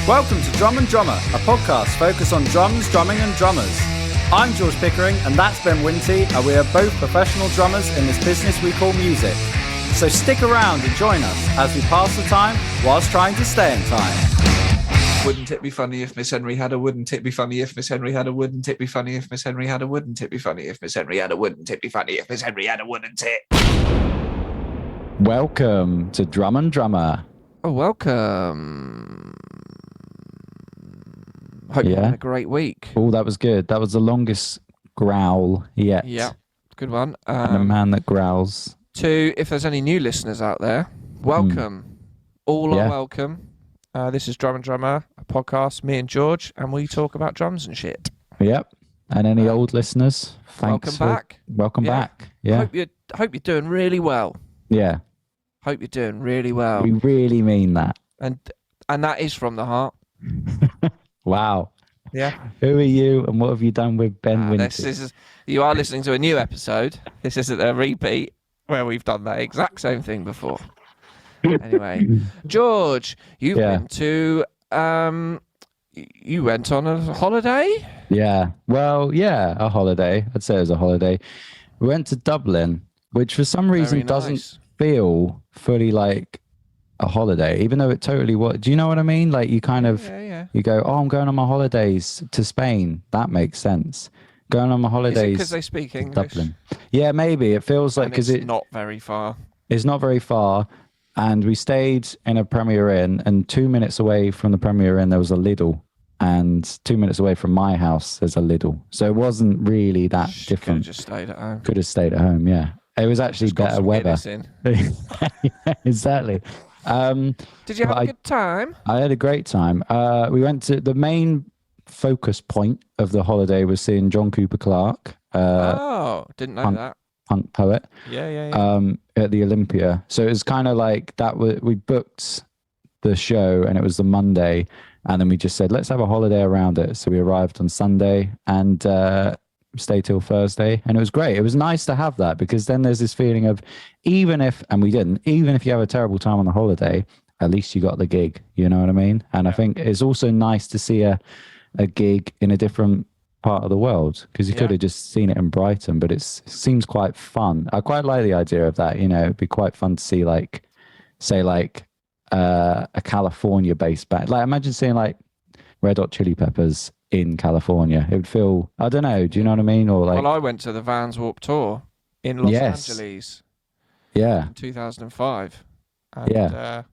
Welcome to Drum and Drummer, a podcast focused on drums, drumming and drummers. I'm George Pickering and that's Ben Winty, and we are both professional drummers in this business we call music. So stick around and join us as we pass the time whilst trying to stay in time. Wouldn't it be funny if Miss Henry had a wouldn't it be funny if Miss Henry had a wouldn't it be funny if Miss Henry had a wouldn't it be funny if Miss Henry had a wouldn't it be funny if Miss Henry had a wouldn't it? Welcome to Drum and Drummer. Oh, welcome. Hope you're having a great week. Oh, that was good. That was the longest growl yet. Yeah, good one. And a man that growls. If there's any new listeners out there, welcome. All are welcome. This is Drum and Drummer, a podcast, me and George, and we talk about drums and shit. Yep. And any old listeners, thanks. Welcome back. Welcome back. Yeah. Hope you're doing really well. Yeah. Hope you're doing really well. We really mean that. And that is from the heart. Wow. Yeah. Who are you and what have you done with Ben Winty? You are listening to a new episode. This isn't a repeat where we've done that exact same thing before. Anyway, George, you went on a holiday? Yeah. Well, yeah, a holiday. I'd say it was a holiday. We went to Dublin, which for some reason doesn't feel fully like a holiday, even though it totally was. Do you know what I mean? Like you kind of, you go, oh, I'm going on my holidays to Spain. That makes sense. Going on my holidays. Because they speak English? Dublin. Yeah, maybe. It feels like, because it's not very far. It's not very far. And we stayed in a Premier Inn, and 2 minutes away from the Premier Inn, there was a Lidl. And 2 minutes away from my house, there's a Lidl. So it wasn't really that different. Could have just stayed at home. Could have stayed at home, yeah. It was actually better weather. Yeah, exactly. Did you have a good time? I had a great time. We went to the main focus point of the holiday was seeing John Cooper Clarke. Didn't know that. Punk poet. Yeah. At the Olympia. So it was kind of like that. We booked the show and it was the Monday, and then we just said, let's have a holiday around it. So we arrived on Sunday and stay till Thursday, and it was great. It was nice to have that, because then there's this feeling of even if you have a terrible time on the holiday, at least you got the gig, you know what I mean? And I think it's also nice to see a gig in a different part of the world, because you could have just seen it in Brighton, but it seems quite fun. I quite like the idea of that, it'd be quite fun to see a California based band. Like imagine seeing like Red Hot Chili Peppers in California. It would feel, I don't know, do you know what I mean? Or like, well, I went to the Vans Warped Tour in Los Angeles. Yeah. In 2005. And, it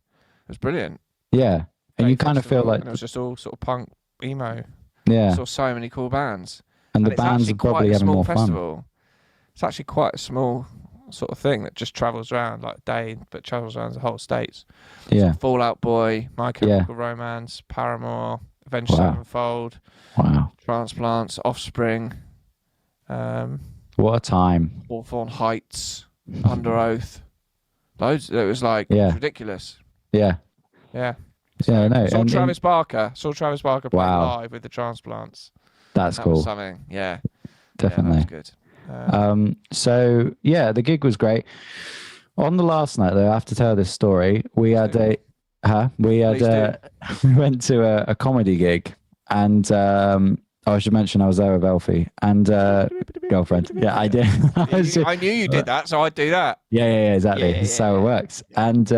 was brilliant. Yeah. And you kind of feel like... And it was just all sort of punk, emo. Yeah. Saw so many cool bands. And the bands are probably having more fun. It's actually quite a small sort of thing that just travels around, like day, but travels around the whole States. Yeah. So Fall Out Boy, My Chemical Romance, Paramore, Avenged Sevenfold, Transplants, Offspring. What a time. Hawthorne Heights, Under Oath. Loads. It was like ridiculous. Yeah. Yeah. Yeah, I know. Saw Travis Barker play live with the Transplants. That's cool. That was something. Yeah. Definitely. Yeah, that was good. So yeah, the gig was great. On the last night though, I have to tell this story. We went to a comedy gig, and I should mention I was there with Elfie and girlfriend. Yeah, I did. I knew you did that, so I'd do that. Yeah, exactly. That's how it works. And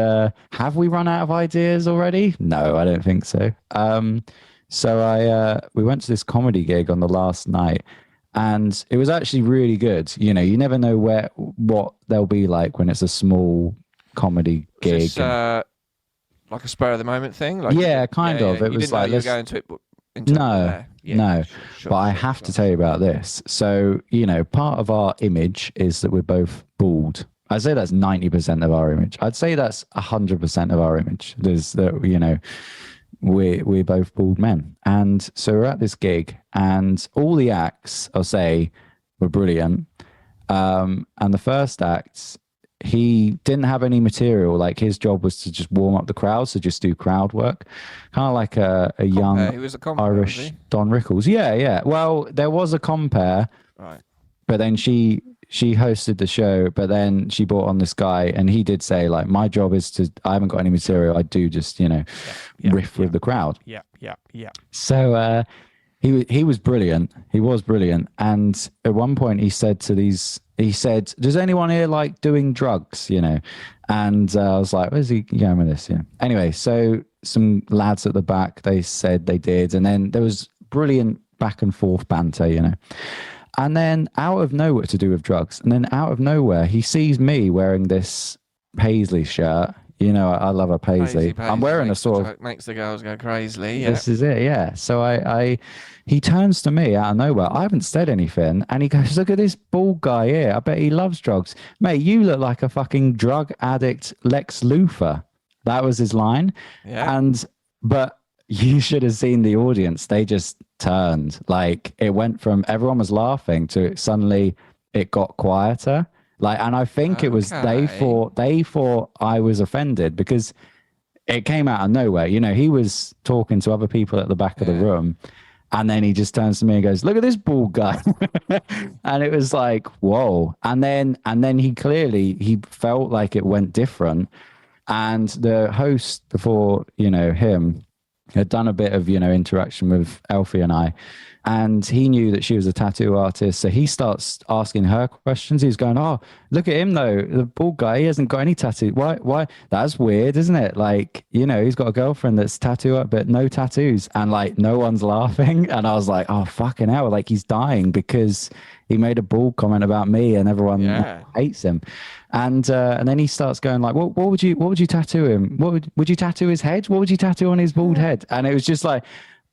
have we run out of ideas already? No, I don't think so. So we went to this comedy gig on the last night, and it was actually really good. You never know what they'll be like when it's a small comedy gig. Is this, like a spur of the moment thing? Like, kind of. It was like you were going to it. No. Sure, but I have to tell you about this. So, part of our image is that we're both bald. I'd say that's 90% of our image. I'd say that's 100% of our image. There's that, we're both bald men. And so we're at this gig, and all the acts, I'll say, were brilliant. And the first act, he didn't have any material. Like his job was to just warm up the crowd, so just do crowd work, kind of like a young Irish Don Rickles. Yeah. Well, there was a compare, right? But then she she hosted the show, but then she brought on this guy, and he did say, like, my job is I haven't got any material. I do just, riff with the crowd. Yeah. So he was brilliant. He was brilliant. And at one point he said, does anyone here like doing drugs, And I was like, where's he going with this? Anyway, so some lads at the back, they said they did. And then there was brilliant back and forth banter, And then out of nowhere, to do with drugs. And then out of nowhere, he sees me wearing this Paisley shirt. I love a Paisley. I'm wearing a sort of... Makes the girls go crazy. Yeah. This is it, yeah. So he turns to me out of nowhere. I haven't said anything. And he goes, look at this bald guy here. I bet he loves drugs. Mate, you look like a fucking drug addict Lex Luthor. That was his line. Yeah. But you should have seen the audience. They just turned. Like, it went from everyone was laughing to suddenly it got quieter. And I think it was they thought I was offended because it came out of nowhere. He was talking to other people at the back of the room, and then he just turns to me and goes, "Look at this bald guy," and it was like, "Whoa!" And then he felt like it went different, and the host before him had done a bit of interaction with Elfie and I. And he knew that she was a tattoo artist. So he starts asking her questions. He's going, oh, look at him, though. The bald guy, he hasn't got any tattoo. Why? That's weird, isn't it? Like, he's got a girlfriend that's tattooed, but no tattoos. And no one's laughing. And I was like, oh, fucking hell. Like, he's dying because he made a bald comment about me and everyone hates him. And then he starts going like, what would you tattoo him? Would you tattoo his head? What would you tattoo on his bald head? And it was just like,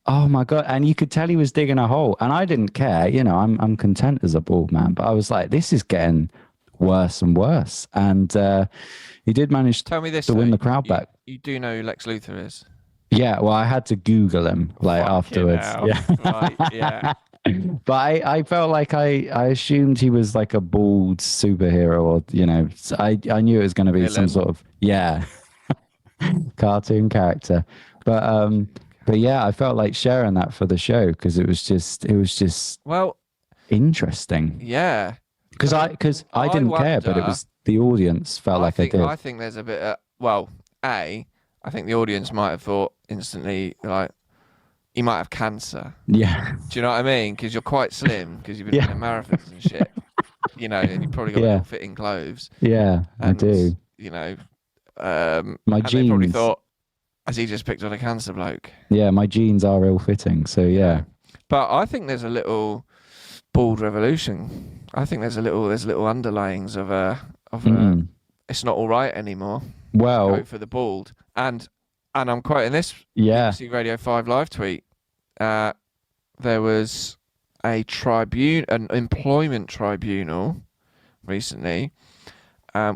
oh my God. And you could tell he was digging a hole. And I didn't care. I'm content as a bald man. But I was like, this is getting worse and worse. And he did manage Tell me this, to win the crowd back. You do know who Lex Luthor is? Yeah, well, I had to Google him afterwards. Yeah. Right, yeah. But I felt like I assumed he was like a bald superhero or, so I knew it was going to be some sort of, cartoon character. But yeah, I felt like sharing that for the show because it was just interesting. Yeah. Because I didn't care, but it was the audience felt like I did. I think there's a bit I think the audience might have thought instantly like he might have cancer. Yeah. Do you know what I mean? Because you're quite slim because you've been doing marathons and shit. And you've probably got ill-fitting clothes. Yeah, I do. My jeans. They probably thought, has he just picked on a cancer bloke? Yeah, my jeans are ill-fitting, so yeah. But I think there's a little bald revolution. I think there's little underlayings of it's not all right anymore. Well, go for the bald, and I'm quoting this. Yeah. BBC Radio 5 live tweet. There was an employment tribunal recently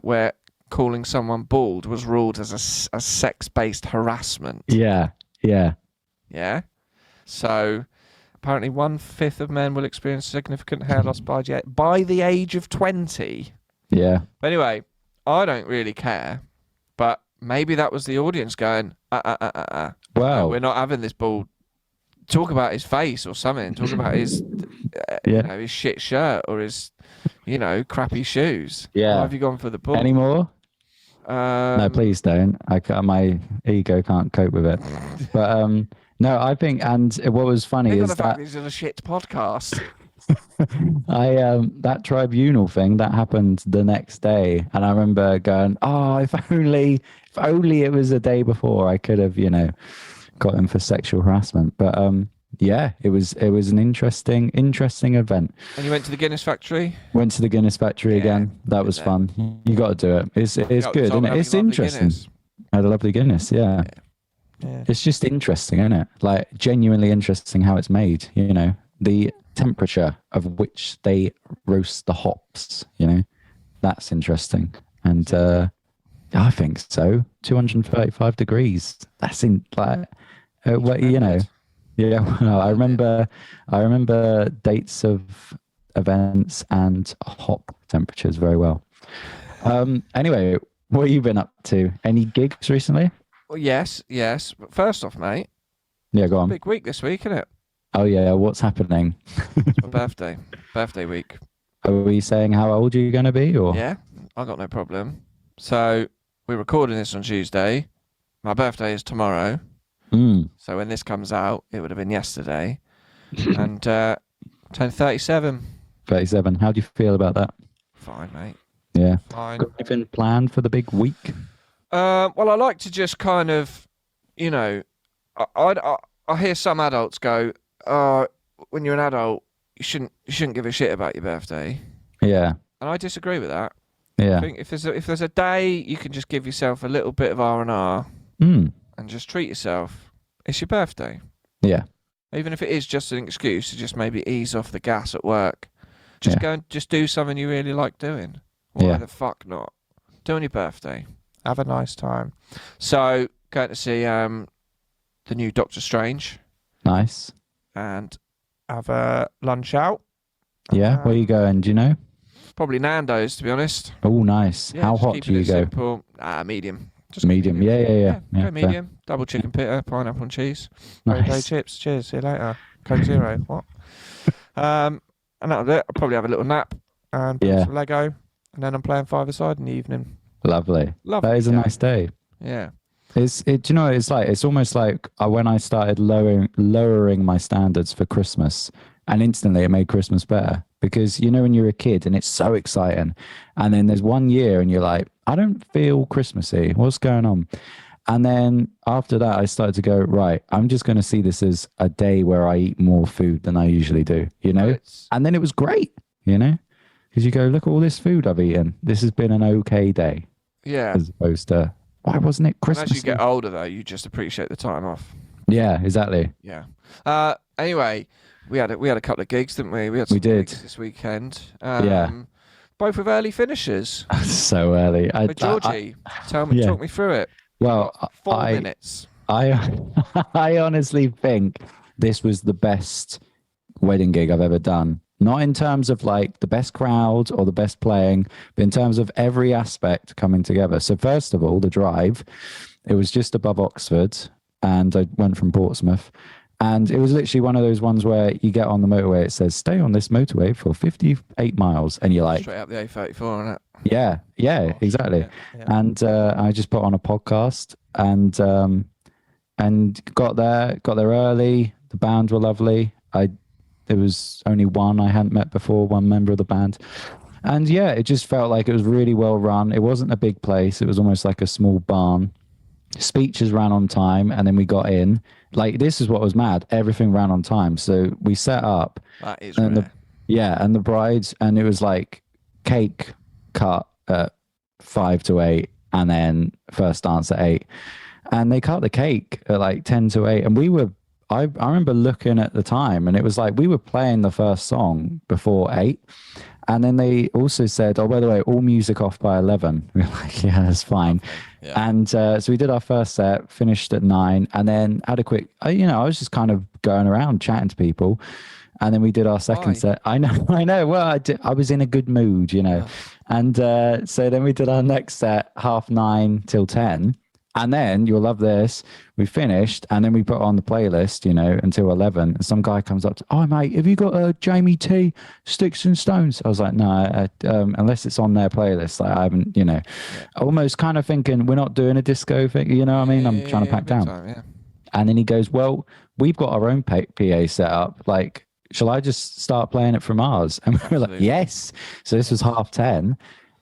where calling someone bald was ruled as a sex-based harassment. Yeah. So apparently 1/5 of men will experience significant hair loss by the age of 20. Yeah. But anyway, I don't really care, but maybe that was the audience going, Well, no, we're not having this bald. Talk about his face or something. Talk about his, his shit shirt or his, crappy shoes. Yeah. Why have you gone for the bald? Any more? No, please don't. My ego can't cope with it. But no, I think, and what was funny is that this is a shit podcast. that tribunal thing that happened the next day, and I remember going, "Oh, if only it was a day before, I could have, got him for sexual harassment." But it was an interesting event. And you went to the Guinness factory? Went to the Guinness factory again. That was fun. You got to do it. It's good, isn't it? It's interesting. I had a lovely Guinness. Yeah. It's just interesting, isn't it? Like genuinely interesting how it's made. The temperature of which they roast the hops. That's interesting. And I think so. 235 degrees. That's in like, Yeah, well, I remember dates of events and hop temperatures very well. Anyway, what have you been up to? Any gigs recently? Well, yes. But first off, mate. Yeah, go on. Big week this week, isn't it? Oh yeah, what's happening? It's my birthday week. Are we saying how old you're going to be, or? Yeah, I got no problem. So we're recording this on Tuesday. My birthday is tomorrow. So when this comes out, it would have been yesterday. And turned 37. 37. How do you feel about that? Fine, mate. Yeah. Fine. Got anything planned for the big week? Well, I like to just kind of, you know, I hear some adults go, when you're an adult, you shouldn't give a shit about your birthday. Yeah. And I disagree with that. Yeah. I think if there's a day you can just give yourself a little bit of R&R and just treat yourself, it's your birthday. Yeah. Even if it is just an excuse to just maybe ease off the gas at work. Just go and just do something you really like doing. Why the fuck not? Do on your birthday. Have a nice time. So, going to see the new Doctor Strange. Nice. And have a lunch out. Yeah. Where are you going? Do you know? Probably Nando's, to be honest. Oh, nice. Yeah, How just hot keeping do you it go? Simple. Medium. Just Medium. Yeah. Go medium. Double chicken pita, pineapple and cheese. Nice. Day chips. Cheers. See you later. Coke Zero. What? And that'll do it. I'll probably have a little nap and play some Lego. And then I'm playing five-a-side in the evening. Lovely. That is a nice day. Yeah. Do you know what it's like? It's almost like when I started lowering my standards for Christmas, and instantly it made Christmas better. Because you know when you're a kid and it's so exciting, and then there's 1 year and you're like, I don't feel Christmassy. What's going on? And then after that, I started to go, right, I'm just going to see this as a day where I eat more food than I usually do, you know? And then it was great, you know? Because you go, look at all this food I've eaten. This has been an okay day. Yeah. As opposed to, why wasn't it Christmas? As you get older, though, you just appreciate the time off. Yeah, exactly. Yeah. Anyway, we had a couple of gigs, didn't we? We had some gigs this weekend. Both with early finishes. So early. Georgie, talk me through it. Well, 4 minutes. I honestly think this was the best wedding gig I've ever done. Not in terms of like the best crowd or the best playing, but in terms of every aspect coming together. So first of all, the drive, it was just above Oxford, and I went from Portsmouth. And it was literally one of those ones where you get on the motorway, it says, stay on this motorway for 58 miles. And you're like... Straight up the A34, isn't it? Yeah, exactly. Yeah. And I just put on a podcast and got there early. The band were lovely. There was only one I hadn't met before, one member of the band. And yeah, it just felt like it was really well run. It wasn't a big place. It was almost like a small barn. Speeches ran on time, and then we got in. Like, this is what was mad. Everything ran on time. So we set up. That is and rare. And the brides, and it was like cake cut at 5 to 8, and then first dance at 8. And they cut the cake at like 10 to 8. And I remember looking at the time, and it was like we were playing the first song before 8. And then they also said, oh, by the way, all music off by 11. We were like, yeah, that's fine. Yeah. And so we did our first set, finished at 9, and then had a quick, I was just kind of going around chatting to people. And then we did our second set. I know. Well, I was in a good mood, you know. Yeah. And so then we did our next set, 9:30 till 10. And then, you'll love this, we finished, and then we put on the playlist, until 11. And some guy comes up to, oh, mate, have you got Jamie T, Sticks and Stones? I was like, no, unless it's on their playlist. Like, I haven't, almost kind of thinking we're not doing a disco thing, you know what I mean? I'm trying to pack down. Time. And then he goes, well, we've got our own PA set up. Like, shall I just start playing it from ours? And we were like, yes. So this was 10:30.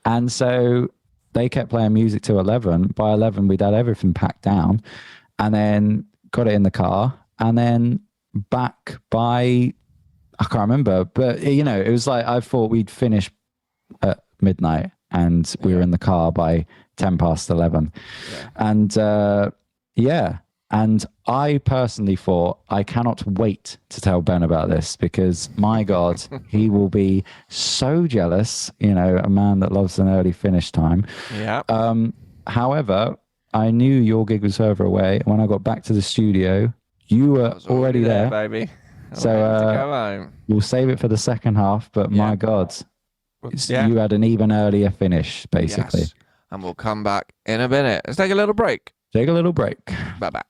And so... they kept playing music till 11. By 11, we'd had everything packed down, and then got it in the car, and then back by, I can't remember, but it was like I thought we'd finish at midnight, and we were in the car by 11:10. Yeah. And and I personally thought, I cannot wait to tell Ben about this, because my God, he will be so jealous, a man that loves an early finish time. Yeah. However, I knew your gig was further away. When I got back to the studio, you were already there, baby. So go home. We'll save it for the second half, but my God, you had an even earlier finish, basically. Yes. And we'll come back in a minute. Let's take a little break. Take a little break. Bye.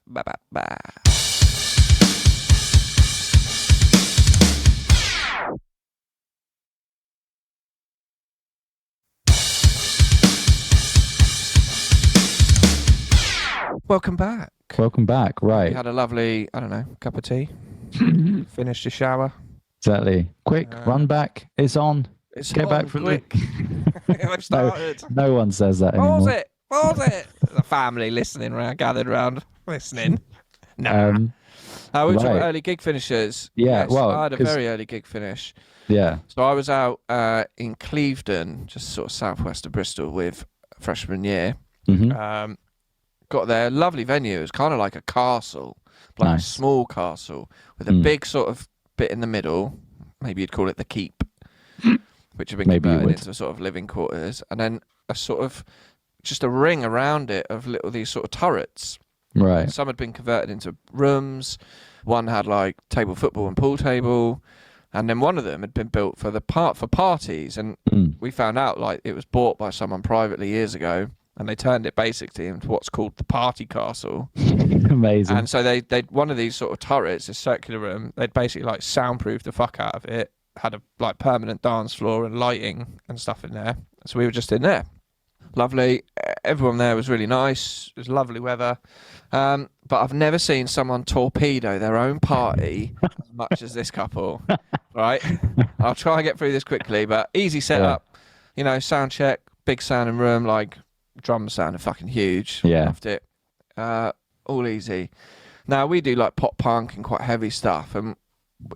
welcome back. Welcome back. Right. We had a lovely, I don't know, cup of tea. Finished a shower. Exactly. Quick, run back. It's on. It's Get on, back from quick. I've started. No one says that Pause anymore. it. Pause it. The family listening round, gathered round, listening. Nah. We were talking about early gig finishers. Yeah, Yes, well, I had a very early gig finish. Yeah. So I was out in Clevedon, just sort of southwest of Bristol, with freshman year. Mm-hmm. Got there, lovely venue. It was kind of like a castle, like a small castle with a big sort of bit in the middle. Maybe you'd call it the keep, which had been converted into sort of living quarters, and then a sort of just a ring around it of these sort of turrets. Right. Some had been converted into rooms. One had like table football and pool table, and then one of them had been built for parties. And we found out like it was bought by someone privately years ago, and they turned it basically into what's called the party castle. Amazing. And so they one of these sort of turrets, a circular room, they'd basically like soundproof the fuck out of it. Had a like permanent dance floor and lighting and stuff in there. So we were just in there. Lovely. Everyone there was really nice. It was lovely weather. But I've never seen someone torpedo their own party as much as this couple. Right? I'll try and get through this quickly, but easy setup. You know, sound check, big sounding room, like drums sounded fucking huge. Yeah. Loved it. All easy. Now we do like pop punk and quite heavy stuff, and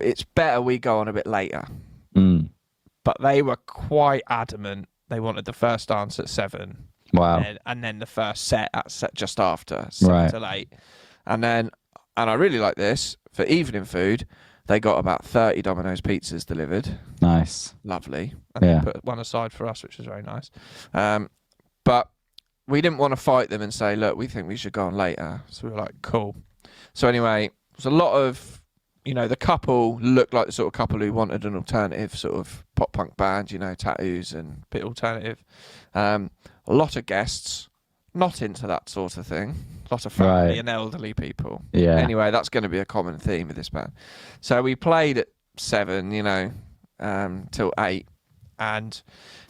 it's better we go on a bit later. But they were quite adamant. They wanted the first dance at 7. Wow. And then the first set at just after 7 till 8. And I really like this, for evening food, they got about 30 Domino's pizzas delivered. Nice. Lovely. And they put one aside for us, which was very nice. But we didn't want to fight them and say, look, we think we should go on later. So we were like, cool. So anyway, there's a lot of, you know, the couple looked like the sort of couple who wanted an alternative sort of pop punk band, you know, tattoos and a bit alternative. A lot of guests, not into that sort of thing. A lot of family and elderly people. Yeah. Anyway, that's going to be a common theme with this band. So we played at 7, you know, till 8. And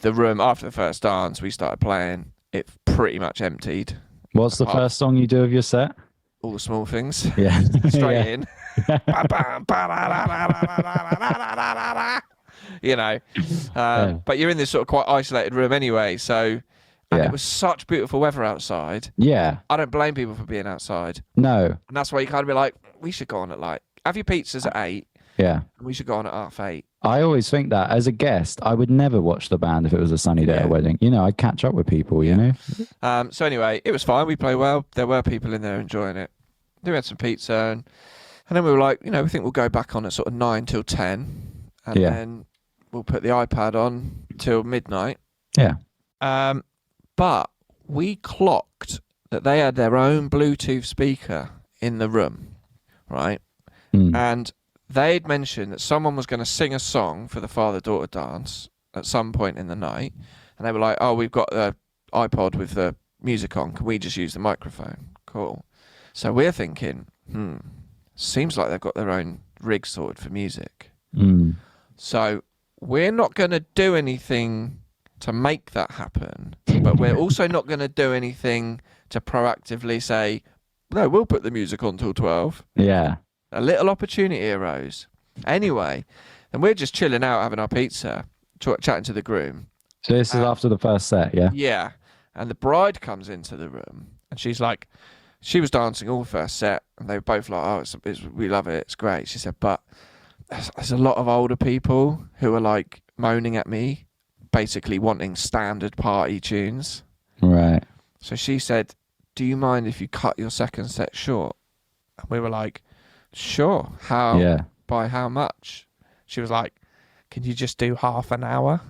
the room, after the first dance, we started playing. It pretty much emptied. What's the first song you do of your set? All the small things. Yeah. Straight in. You know. But you're in this sort of quite isolated room anyway, so... And it was such beautiful weather outside. Yeah. I don't blame people for being outside. No. And that's why you kind of be like, we should go on at like... Have your pizzas at 8. Yeah. And we should go on at 8:30. I always think that as a guest, I would never watch the band if it was a sunny day at a wedding. You know, I'd catch up with people, you know? So anyway, it was fine. We played well. There were people in there enjoying it. Then we had some pizza and then we were like, you know, we think we'll go back on at sort of 9 till 10. And then we'll put the iPad on till midnight. Yeah. But we clocked that they had their own Bluetooth speaker in the room, right? And they'd mentioned that someone was going to sing a song for the father-daughter dance at some point in the night. And they were like, oh, we've got the iPod with the music on. Can we just use the microphone? Cool. So we're thinking, seems like they've got their own rig sorted for music. So we're not going to do anything to make that happen, but we're also not going to do anything to proactively say, no, we'll put the music on till 12. Yeah. A little opportunity arose. Anyway, and we're just chilling out, having our pizza, chatting to the groom. So this is after the first set, yeah? Yeah. And the bride comes into the room, and she's like, she was dancing all first set, and they were both like, oh, we love it, it's great. She said, but there's a lot of older people who are like moaning at me, basically wanting standard party tunes. Right. So she said, do you mind if you cut your second set short? And we were like, sure. How? Yeah. By how much? She was like, can you just do half an hour?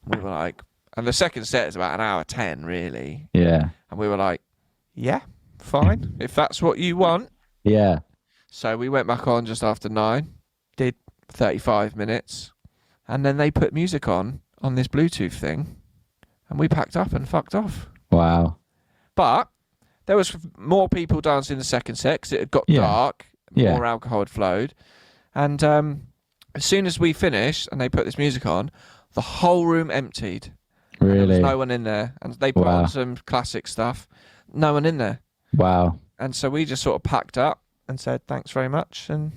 We were like, and the second set is about 1:10 really. Yeah. And we were like, yeah, fine. If that's what you want. Yeah. So we went back on just after 9, did 35 minutes, and then they put music on this Bluetooth thing, and we packed up and fucked off. Wow. But there was more people dancing the second set because it had got dark, more alcohol had flowed. And as soon as we finished and they put this music on, the whole room emptied. Really? There was no one in there. And they put on some classic stuff. No one in there. Wow. And so we just sort of packed up and said, thanks very much. And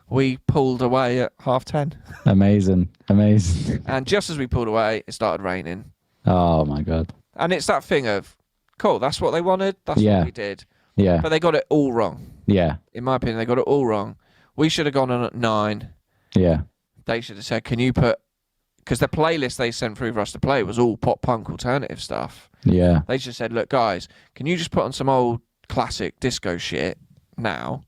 we pulled away at 10:30. Amazing. And just as we pulled away, it started raining. Oh my God. And it's that thing of, cool, that's what they wanted. That's what we did. Yeah. But they got it all wrong. Yeah. In my opinion, they got it all wrong. We should have gone on at 9. Yeah. They should have said, can you put... Because the playlist they sent through for us to play was all pop punk alternative stuff. Yeah. They just said, look, guys, can you just put on some old classic disco shit now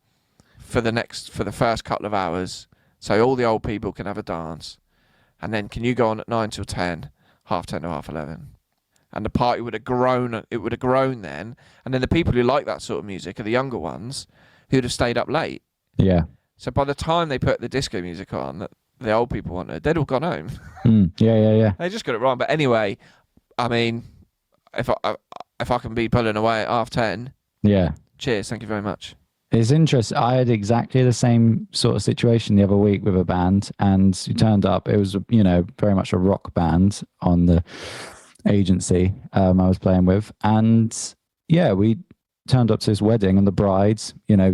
for the first couple of hours so all the old people can have a dance? And then can you go on at 9 till 10, 10:30 to 11:30? And the party would have grown. It would have grown then. And then the people who like that sort of music are the younger ones who'd have stayed up late. Yeah. So by the time they put the disco music on that the old people wanted, they'd all gone home. Yeah. They just got it wrong. But anyway, I mean, if I can be pulling away at 10:30, Yeah. cheers. Thank you very much. It's interesting. I had exactly the same sort of situation the other week with a band, and we turned up. It was, very much a rock band on the agency I was playing with. And yeah, we turned up to this wedding, and the bride,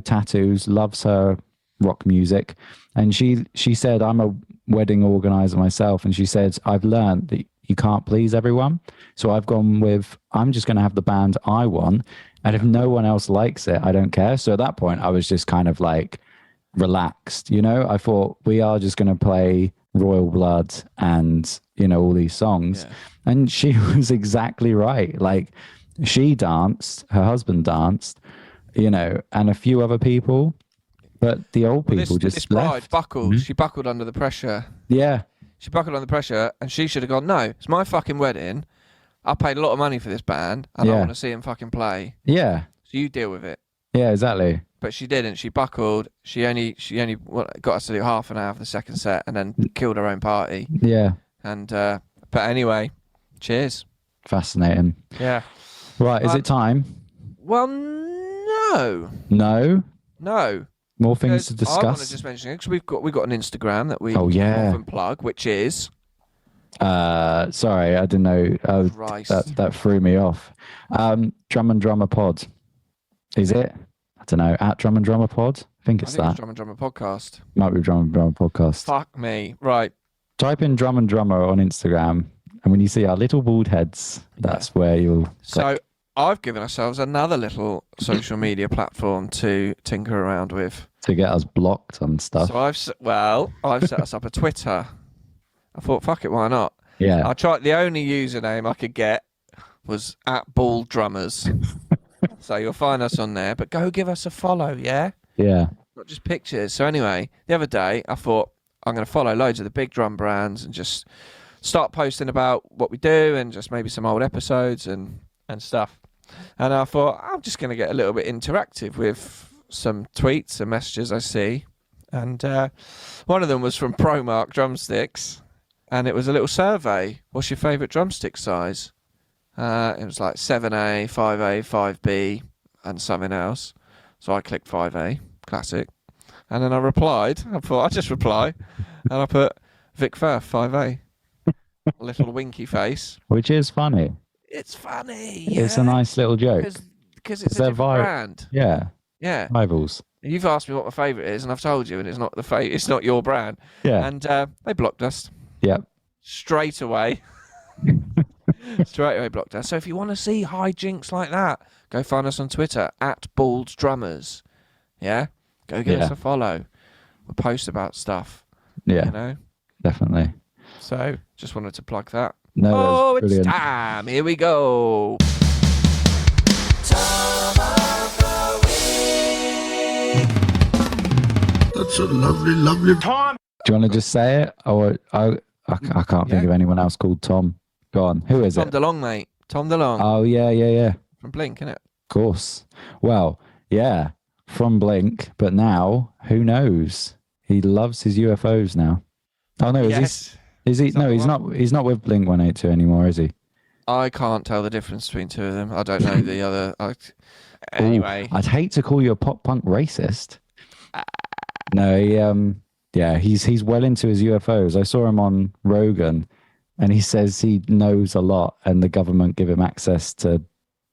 tattoos, loves her rock music. And she said, I'm a wedding organizer myself. And she said, I've learned that you can't please everyone. So I've gone with, I'm just going to have the band I want. And if no one else likes it, I don't care. So at that point, I was just kind of like relaxed, I thought we are just going to play Royal Blood and, all these songs. Yeah. And she was exactly right. Like she danced, her husband danced, and a few other people, but the old people this just bride left. buckled. Mm-hmm. She buckled under the pressure. Yeah. She buckled under pressure, and she should have gone, no, it's my fucking wedding. I paid a lot of money for this band, and I want to see them fucking play. Yeah. So you deal with it. Yeah, exactly. But she didn't. She buckled. She only got us to do half an hour of the second set, and then killed her own party. Yeah. And but anyway, cheers. Fascinating. Yeah. Right. Is it time? Well, no. No. More things to Because I want to discuss. just mention it because we've got an Instagram that we yeah. often plug, which is Sorry, I didn't know. Christ. That threw me off. Drum and Drummer Pod. Is it? I don't know. At Drum and Drummer Pod? I think it's that. It's Drum and Drummer Podcast. Might be Drum and Drummer Podcast. Fuck me. Right. Type in Drum and Drummer on Instagram, and when you see our little bald heads, that's where you'll So I've given ourselves another little social media platform to tinker around with. to get us blocked on stuff. So I've set us up a Twitter. I thought, fuck it, why not? Yeah. I tried. The only username I could get was @BaldDrummers. So you'll find us on there, but go give us a follow, yeah? Yeah. Not just pictures. So anyway, the other day I thought I'm going to follow loads of the big drum brands and just start posting about what we do and just maybe some old episodes and stuff. And I thought I'm just going to get a little bit interactive with some tweets and messages I see. And one of them was from ProMark Drumsticks, and it was a little survey. What's your favourite drumstick size? It was like 7A, 5A, 5B, and something else. So I clicked 5A, classic. And then I replied. I thought I'd just reply. And I put Vic Firth, 5A. Little winky face. Which is funny. It's funny. Yeah. It's a nice little joke. Because it's a different brand. Yeah. Yeah. Rivals. You've asked me what my favourite is, and I've told you, and it's not it's not your brand. Yeah. And they blocked us. Yep. Straight away. Straight away blocked us. So if you want to see hijinks like that, go find us on Twitter @BaldDrummers. Yeah? Go give us a follow. We'll post about stuff. Yeah. Definitely. So just wanted to plug that. No, that's it's brilliant. time. Here we go. That's a lovely, lovely time. Do you want to just say it? Or I can't think of anyone else called Tom. Go on. Who is Tom it? DeLonge, mate. Tom DeLonge. Oh, yeah. From Blink, innit? Of course. Well, yeah, from Blink, but now, who knows? He loves his UFOs now. Oh, no, Yes. is he? Is that No, the he's one? not. He's not with Blink 182 anymore, is he? I can't tell the difference between two of them. I don't know the other. Anyway. Ooh, I'd hate to call you a pop punk racist. No, he's well into his UFOs. I saw him on Rogan, and he says he knows a lot, and the government give him access to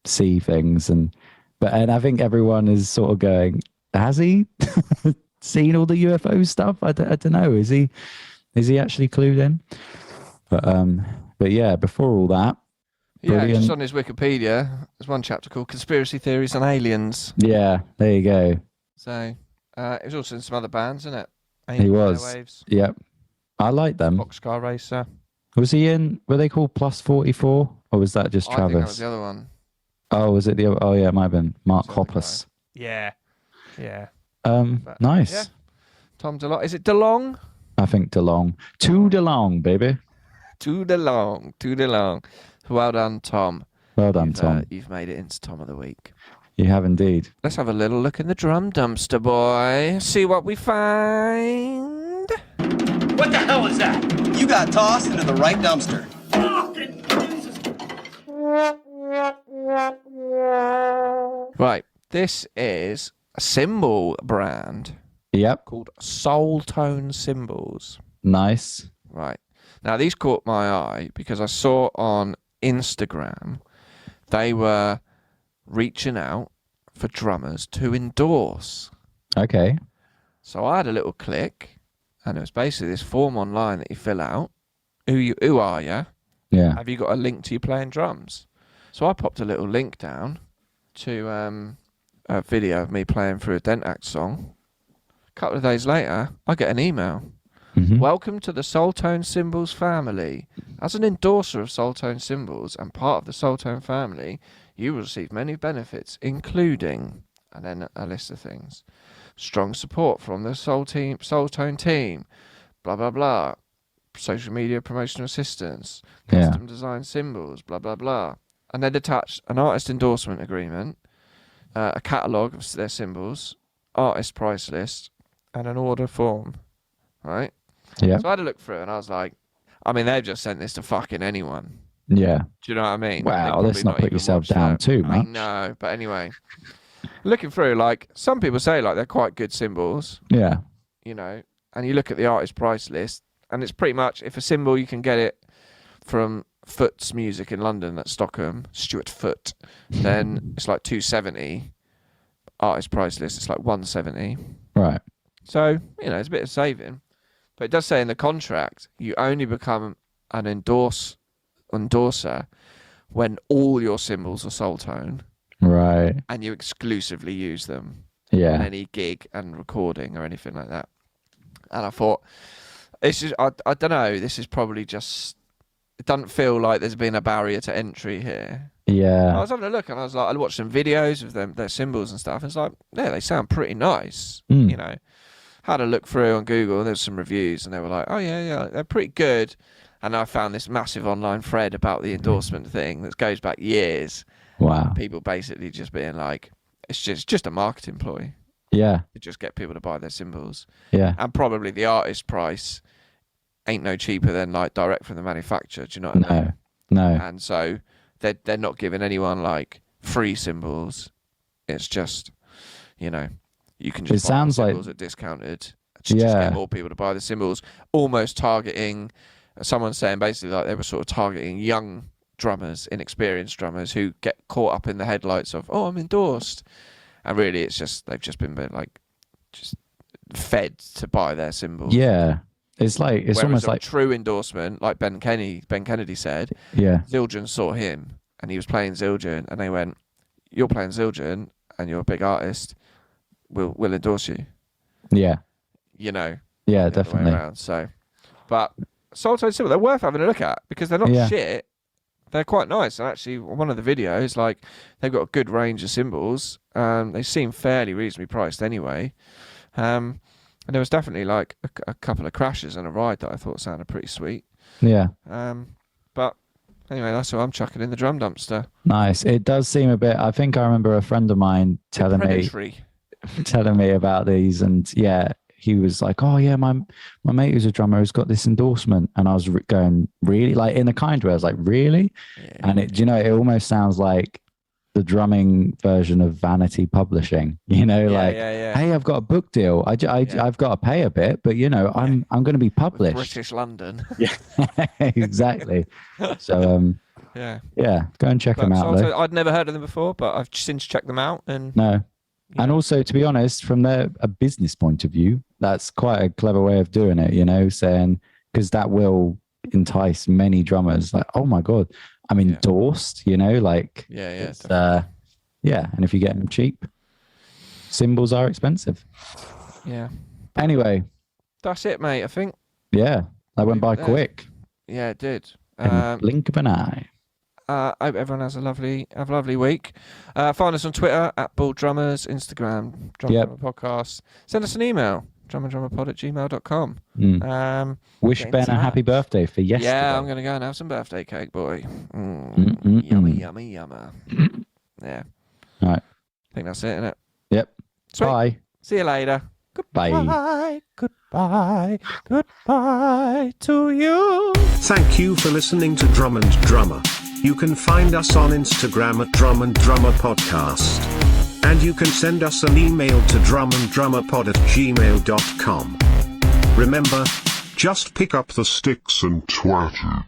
see things. But and I think everyone is sort of going, has he seen all the UFO stuff? I don't know. Is he actually clued in? But yeah, before all that, Yeah, brilliant. just on his Wikipedia, there's one chapter called Conspiracy Theories on Aliens. Yeah, there you go. So it was also in some other bands, isn't it? He was. Airwaves, Yep. I like them. Boxcar Racer. Was he in, were they called Plus 44? Or was that just I think that was Travis? the other one. Oh, was it the other? Oh, yeah, it might have been Mark That's the other Hoppus. Yeah. Yeah. But, Nice. Yeah. Tom DeLong. Is it DeLong? I think DeLong. Too DeLong, baby. Too DeLong. Well done, Tom. Well done, Tom. You've made it into Tom of the Week. You have indeed. Let's have a little look in the drum dumpster, boy. See what we find. What the hell is that? You got tossed into the right dumpster. Right. This is a cymbal brand Yep. called Soul Tone Cymbals. Nice. Right. Now, these caught my eye because I saw on Instagram they were reaching out for drummers to endorse. Okay. So I had a little click, and it was basically this form online that you fill out. Who are you? Yeah. Have you got a link to you playing drums? So I popped a little link down to a video of me playing through a Dentac song. A couple of days later, I get an email. Mhm. Welcome to the Soultone Cymbals family. As an endorser of Soultone Cymbals and part of the Soultone family, you will receive many benefits, including, and then a list of things. Strong support from the Soultone team, blah, blah, blah. Social media promotional assistance, Yeah. custom design cymbals, blah, blah, blah. And they'd attach an artist endorsement agreement, a catalogue of their cymbals, artist price list, and an order form, right? Yeah. So I had a look through and I was like, I mean, they've just sent this to fucking anyone. Yeah. Do you know what I mean? Wow, They've let's probably not put even yourself watched down that. too I much. know, but anyway. Looking through, like, some people say, like, they're quite good cymbals, Yeah. you know, and you look at the artist price list, and it's pretty much, if a cymbal, you can get it from Foot's Music in London, that's Stockholm, Stuart Foot, then it's like 270. Artist price list, it's like 170. Right. So, you know, it's a bit of saving. But it does say in the contract, you only become an endorser when all your cymbals are soul tone Right. and you exclusively use them Yeah. on any gig and recording or anything like that. And I thought, it's just, I don't know, this is probably just, it doesn't feel like there's been a barrier to entry here. I Yeah. was having a look and I was like, I watched some videos of them, their cymbals and stuff. It's like, yeah, they sound pretty nice, Mm. you know. Had a look through on Google and there's some reviews and they were like, oh yeah, they're pretty good. And I found this massive online thread about the endorsement thing that goes back years. Wow. People basically just being like, it's just a marketing ploy Yeah. to just get people to buy their cymbals. Yeah. And probably the artist price ain't no cheaper than like direct from the manufacturer. Do you know what I mean? No. And so they're not giving anyone like free cymbals. It's just, you know, you can just It buy the sounds like- cymbals at discounted to just Yeah. get more people to buy the cymbals, almost targeting, someone saying basically like they were sort of targeting young drummers, inexperienced drummers who get caught up in the headlights of, oh, I'm endorsed. And really it's just, they've just been like, just fed to buy their cymbals. Yeah. It's like, it's Whereas almost a like, true endorsement, like Ben Kennedy said, yeah. Zildjian saw him and he was playing Zildjian and they went, you're playing Zildjian and you're a big artist, we'll endorse you. Yeah. You know, Yeah, the other way definitely. around. So, but Soultone Cymbals, they're worth having a look at because they're not Yeah. shit. They're quite nice. And actually, one of the videos, like, they've got a good range of cymbals. They seem fairly reasonably priced anyway. And there was definitely like a couple of crashes and a ride that I thought sounded pretty sweet. Yeah. But anyway, that's what I'm chucking in the drum dumpster. Nice. It does seem a bit, I think I remember a friend of mine telling me about these, and yeah, he was like, oh yeah, my mate who's a drummer has got this endorsement, and I was going, really? Like, in a kind way, I was like, really? Yeah. And it, you know, it almost sounds like the drumming version of vanity publishing, you know, like, hey, I've got a book deal, I've got to pay a bit, but you know, I'm going to be published. British London. Yeah. Exactly. So Yeah. Yeah, go and check them out. Though. I'd never heard of them before, but I've since checked them out. And no. And also, to be honest, from a business point of view, that's quite a clever way of doing it, saying, because that will entice many drummers like, oh my God, I'm endorsed, like, and if you get them cheap, cymbals are expensive. Yeah. Anyway. That's it, mate, I think. Yeah, that went by quick. Yeah, it did. Blink of an eye. I hope everyone has a lovely week. Find us on Twitter @BaldDrummers, Instagram, Drummer Podcast. Send us an email, drummerdrummerpod@gmail.com. Wish Ben a happy birthday for yesterday. Yeah, I'm going to go and have some birthday cake, boy. Yummy, yummy, yummy. Yeah. All right. I think that's it, isn't it? Yep. Sweet. Bye. See you later. Bye. Goodbye. Goodbye to you. Thank you for listening to Drum and Drummer. You can find us on Instagram @Drum and Drummer Podcast. And you can send us an email to drumanddrummerpod@gmail.com. Remember, just pick up the sticks and twat it.